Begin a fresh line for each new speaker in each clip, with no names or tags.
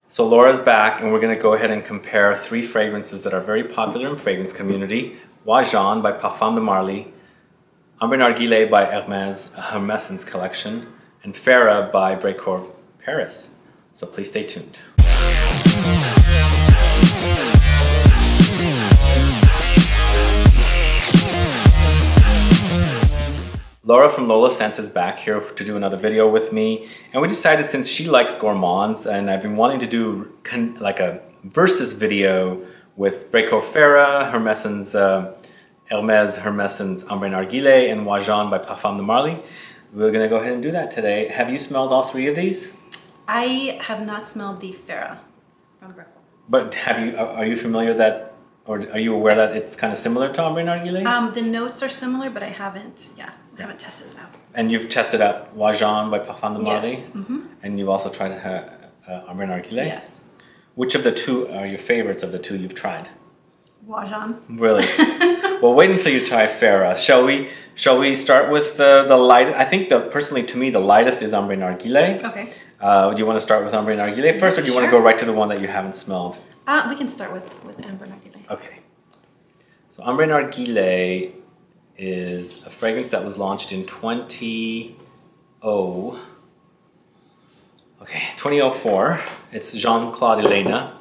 So Laura's back, and we're going to go ahead and compare three fragrances that are very popular in the fragrance community. Washon by Parfums De Marly, Ambre Narguile by Hermes Ambre collection, and Fara by Brecourt Paris. So please stay tuned. Laura from LolaScents is back here to do another video with me, and we decided, since she likes gourmands and I've been wanting to do like a versus video with Brecourt Farah, Hermes Ambre Narguile, and Oajan by Parfums De Marly, we're going to go ahead and do that today. Have you smelled all three of these?
I have not smelled the Fara from Brecourt.
But are you familiar that, or are you aware that it's kind of similar to Ambre Narguile?
The notes are similar, but I haven't tested it out.
And you've tested out Oajan by Parfums De Marly?
Yes. Mm-hmm.
And you've also tried Ambre Narguile?
Yes.
Which of the two are your favorites of the two you've tried?
Wajan.
Really? Well, wait until you try Fara. Shall we start with the light? I think personally to me the lightest is Ambre Narguile.
Okay.
Do you want to start with Ambre Narguile first, or do you want to go right to the one that you haven't smelled?
We can start with Ambre Narguile.
Okay. So Ambre Narguile is a fragrance that was launched in 2004. It's Jean-Claude Elena.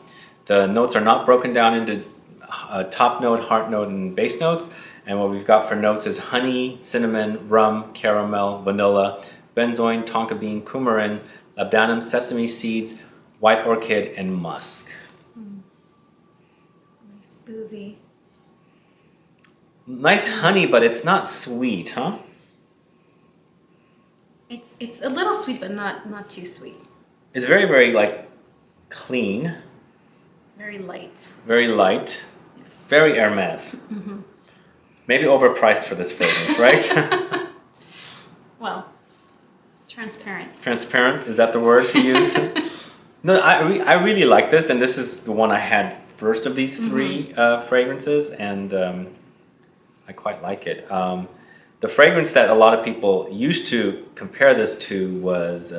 The notes are not broken down into top note, heart note, and base notes. And what we've got for notes is honey, cinnamon, rum, caramel, vanilla, benzoin, tonka bean, coumarin, labdanum, sesame seeds, white orchid, and musk.
Nice boozy.
Nice honey, but it's not sweet, huh?
It's a little sweet, but not too sweet.
It's very, very like clean.
Very light.
Very light.
Yes.
Very Hermes.
Mm-hmm.
Maybe overpriced for this fragrance, right?
Well, transparent.
Transparent, is that the word to use? No, I really like this, and this is the one I had first of these three fragrances, and I quite like it. The fragrance that a lot of people used to compare this to was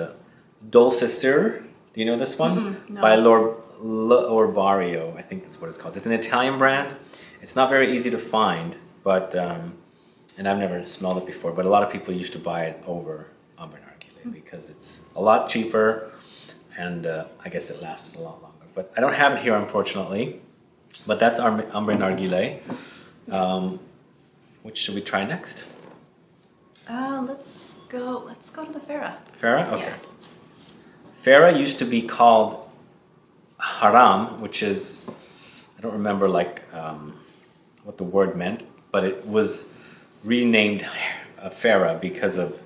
Dolcelisir. Do you know this one?
No.
By L'Erbolario, I think that's what it's called. It's an Italian brand. It's not very easy to find, but and I've never smelled it before, but a lot of people used to buy it over Ambre Narguile because it's a lot cheaper, and I guess it lasted a lot longer. But I don't have it here, unfortunately. But that's Ambre Narguile. Which should we try next?
Let's go to the Fara.
Fara? Okay.
Yeah.
Fara used to be called Haram, which is, I don't remember what the word meant, but it was renamed Fara because of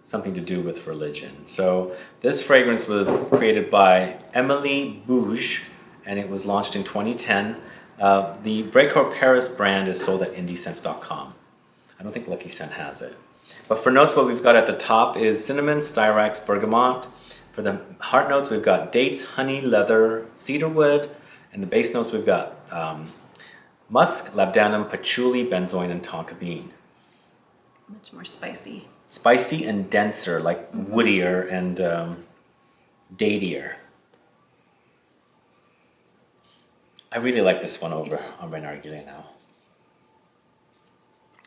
something to do with religion. So this fragrance was created by Emily Bouge, and it was launched in 2010. The Brecourt Paris brand is sold at indiescents.com. I don't think Lucky Scent has it. But for notes, what we've got at the top is cinnamon, styrax, bergamot. For the heart notes, we've got dates, honey, leather, cedarwood. And the base notes, we've got musk, labdanum, patchouli, benzoin, and tonka bean.
Much more spicy.
Spicy and denser, like woodier and datier. I really like this one over Ambre Narguile now.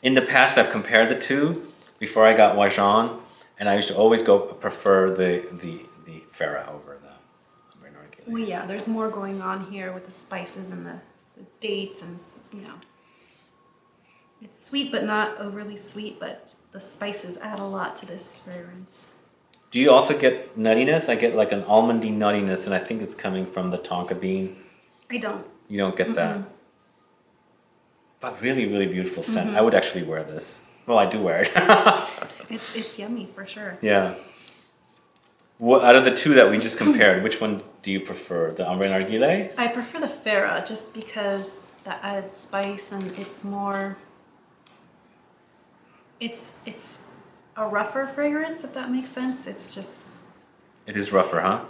In the past, I've compared the two before I got Oajan, and I used to always prefer the Fara over the Ambre Narguile.
Well, yeah, there's more going on here with the spices and the dates, and it's sweet but not overly sweet, but the spices add a lot to this fragrance.
Do you also get nuttiness? I get like an almondy nuttiness, and I think it's coming from the tonka bean.
I don't.
You don't get that? But really, really beautiful scent. I would actually wear this. Well, I do wear it.
It's yummy for sure.
Yeah. What, out of the two that we just compared, which one do you prefer? The Ambre Narguile?
I prefer the Fara just because that added spice, and it's more. It's a rougher fragrance, if that makes sense. It's just.
It is rougher, huh?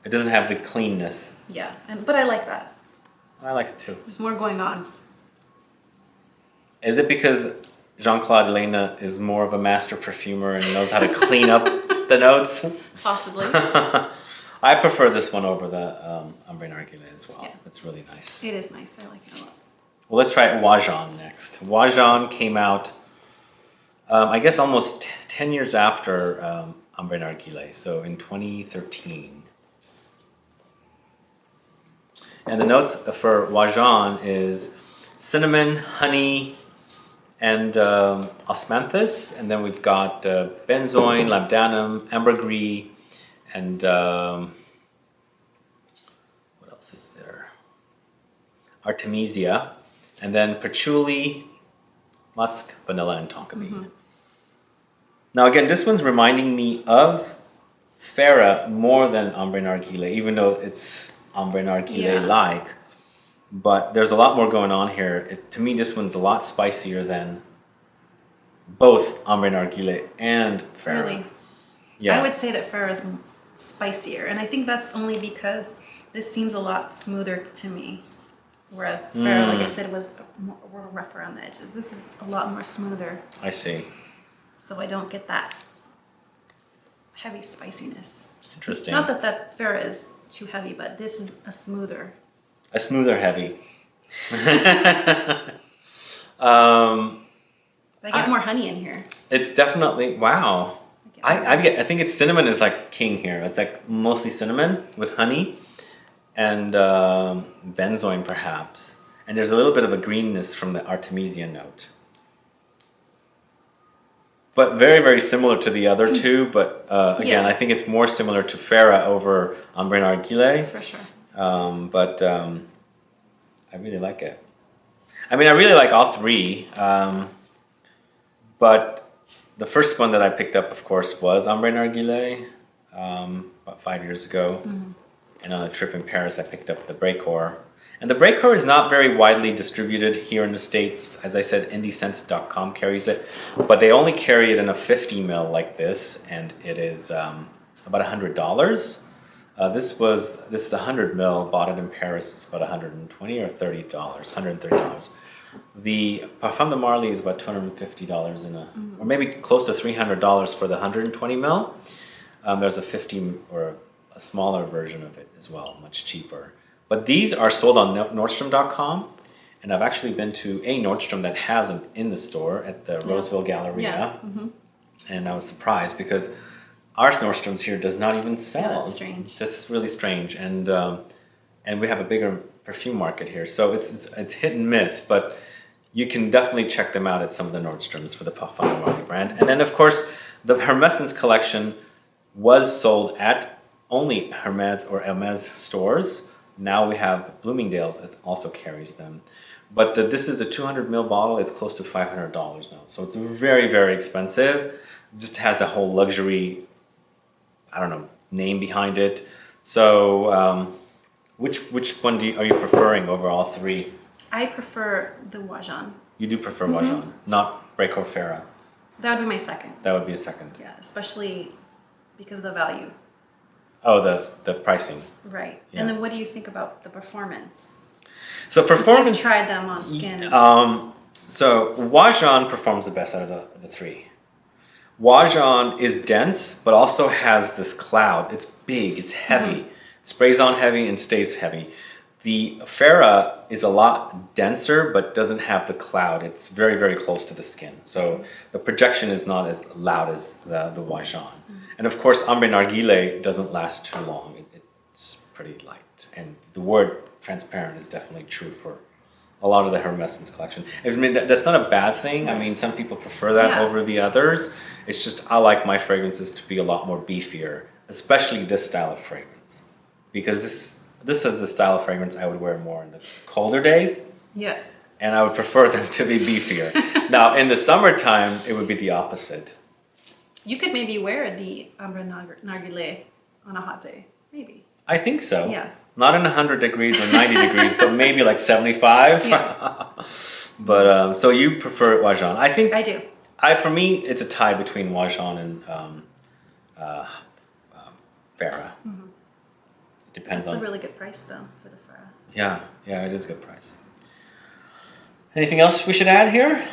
It doesn't have the cleanness.
Yeah, but I like that.
I like it too.
There's more going on.
Is it because Jean-Claude Elena is more of a master perfumer and knows how to clean up the notes?
Possibly.
I prefer this one over the Ambre Narguile as well.
Yeah.
It's really nice.
It is nice. I like it a lot.
Well, let's try Washon next. Washon came out, I guess, almost 10 years after Ambre Narguile, so in 2013. And the notes for Washon is cinnamon, honey, and osmanthus. And then we've got benzoin, labdanum, ambergris, and what else is there? Artemisia. And then patchouli, musk, vanilla, and tonka bean.
Mm-hmm.
Now again, this one's reminding me of Fara more than Ambre Narguile, even though it's Ambre Narguile-like. But there's a lot more going on here. To me, this one's a lot spicier than both Ambre Narguile and Fara.
Really?
Yeah.
I would say that Farah is spicier, and I think that's only because this seems a lot smoother to me. Whereas Farah, like I said, was more rough around the edges. This is a lot more smoother.
I see.
So I don't get that heavy spiciness.
Interesting.
Not that Farah is too heavy, but this is a smoother.
A smoother heavy.
But I get more honey in here.
It's definitely, wow. I think it's cinnamon is like king here. It's like mostly cinnamon with honey and benzoin perhaps. And there's a little bit of a greenness from the Artemisia note. But very, very similar to the other two. But again, I think it's more similar to Fara over Ambre Narguile.
For sure.
I really like it. I mean, I really like all three. But the first one that I picked up, of course, was Ambre Narguile about 5 years ago. Mm-hmm. And on a trip in Paris, I picked up the Brecourt. And the Brecourt is not very widely distributed here in the States. As I said, IndieScents.com carries it. But they only carry it in a 50 ml like this. And it is about $100. This is 100 ml, bought it in Paris. It's about $120 or $30, $130. The Parfums De Marly is about $250 or maybe close to $300 for the 120 ml. There's a 50 or a smaller version of it as well, much cheaper. But these are sold on Nordstrom.com, and I've actually been to a Nordstrom that has them in the store at the Roseville Galleria.
Yeah. Mm-hmm.
And I was surprised because our Nordstrom's here does not even sell.
Yeah, that's strange.
That's really strange, and we have a bigger perfume market here, so it's hit and miss. But you can definitely check them out at some of the Nordstroms for the Parfums De Marly brand. And then of course the Hermescence collection was sold at only Hermes or Hermes stores. Now we have Bloomingdale's that also carries them. But this is a 200 ml bottle. It's close to $500 now. So it's very, very expensive. It just has a whole luxury, I don't know, name behind it. So which one are you preferring over all three?
I prefer the Washon.
You do prefer Washon, not Brecourt Fara.
So that would be my second.
That would be a second.
Yeah, especially because of the value.
Oh, the pricing.
Right.
Yeah.
And then what do you think about the performance?
So performance.
You've tried them on skin.
So Washon performs the best out of the three. Washon is dense, but also has this cloud. It's big, it's heavy. It sprays on heavy and stays heavy. The Fara is a lot denser, but doesn't have the cloud. It's very, very close to the skin. So the projection is not as loud as the Washon. And of course, Ambre Narguile doesn't last too long. It's pretty light. And the word transparent is definitely true for a lot of the Hermescence collection. I mean, that's not a bad thing. I mean, some people prefer that over the others. It's just I like my fragrances to be a lot more beefier, especially this style of fragrance. Because this is the style of fragrance I would wear more in the colder days.
Yes.
And I would prefer them to be beefier. Now, in the summertime, it would be the opposite.
You could maybe wear the Ambre Narguile on a hot day. Maybe.
I think so.
Yeah.
Not in 100 degrees or 90 degrees, but maybe like 75.
Yeah.
But so you prefer Washon? I think
I do.
For me, it's a tie between Washon and Fara. It depends
That's
on.
a really good price though for the Fara.
Yeah, it is a good price. Anything else we should add here?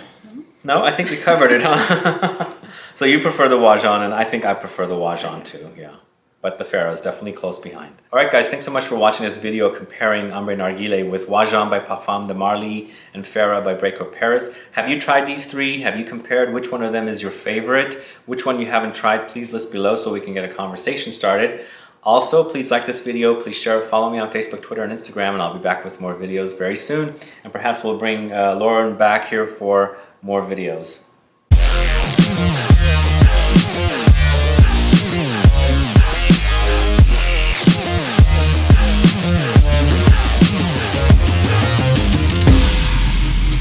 No, I think we covered it, huh? So you prefer the Washon, and I think I prefer the Washon too. Yeah, but the Fara is definitely close behind. All right, guys, thanks so much for watching this video comparing Ambre Narguile with Washon by Parfums De Marly and Fara by Brecourt Paris. Have you tried these three? Have you compared? Which one of them is your favorite? Which one you haven't tried? Please list below so we can get a conversation started. Also, please like this video, please share, follow me on Facebook, Twitter, and Instagram, and I'll be back with more videos very soon. And perhaps we'll bring Lauren back here for more videos.